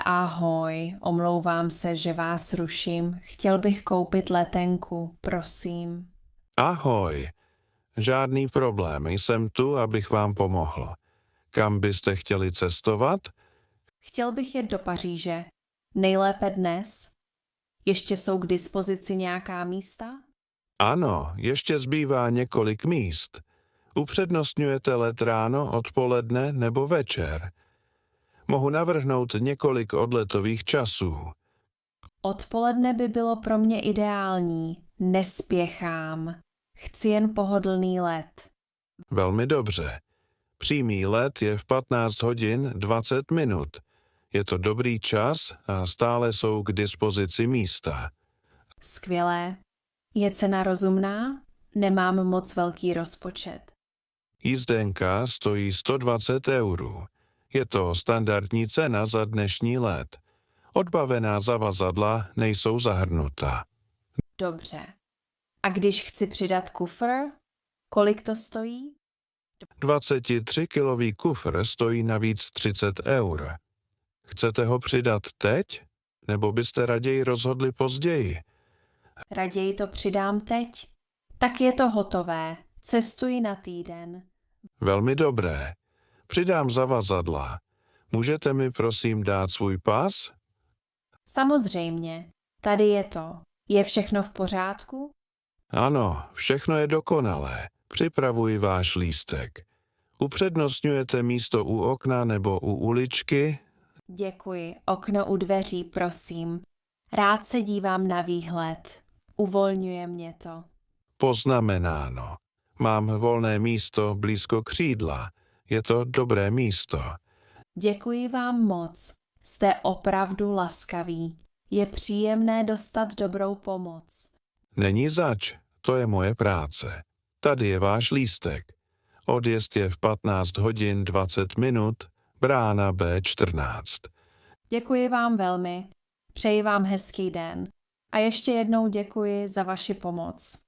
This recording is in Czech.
Ahoj, omlouvám se, že vás ruším. Chtěl bych koupit letenku, prosím. Ahoj, žádný problém, jsem tu, abych vám pomohl. Kam byste chtěli cestovat? Chtěl bych jet do Paříže. Nejlépe dnes. Ještě jsou k dispozici nějaká místa? Ano, ještě zbývá několik míst. Upřednostňujete let ráno, odpoledne nebo večer? Mohu navrhnout několik odletových časů. Odpoledne by bylo pro mě ideální. Nespěchám. Chci jen pohodlný let. Velmi dobře. Přímý let je v 15 hodin 20 minut. Je to dobrý čas a stále jsou k dispozici místa. Skvělé. Je cena rozumná? Nemám moc velký rozpočet. Jízdenka stojí 120 €. Je to standardní cena za dnešní let. Odbavená zavazadla nejsou zahrnuta. Dobře. A když chci přidat kufr, kolik to stojí? 23-kilový kufr stojí navíc 30 €. Chcete ho přidat teď? Nebo byste raději rozhodli později? Raději to přidám teď. Tak je to hotové. Cestuji na týden. Velmi dobré. Přidám zavazadla. Můžete mi prosím dát svůj pas? Samozřejmě. Tady je to. Je všechno v pořádku? Ano, všechno je dokonalé. Připravuji váš lístek. Upřednostňujete místo u okna nebo u uličky? Děkuji. Okno u dveří, prosím. Rád se dívám na výhled. Uvolňuje mě to. Poznamenáno. Mám volné místo blízko křídla. Je to dobré místo. Děkuji vám moc. Jste opravdu laskaví. Je příjemné dostat dobrou pomoc. Není zač, to je moje práce. Tady je váš lístek. Odjezd je v 15 hodin 20 minut, brána B14. Děkuji vám velmi. Přeji vám hezký den. A ještě jednou děkuji za vaši pomoc.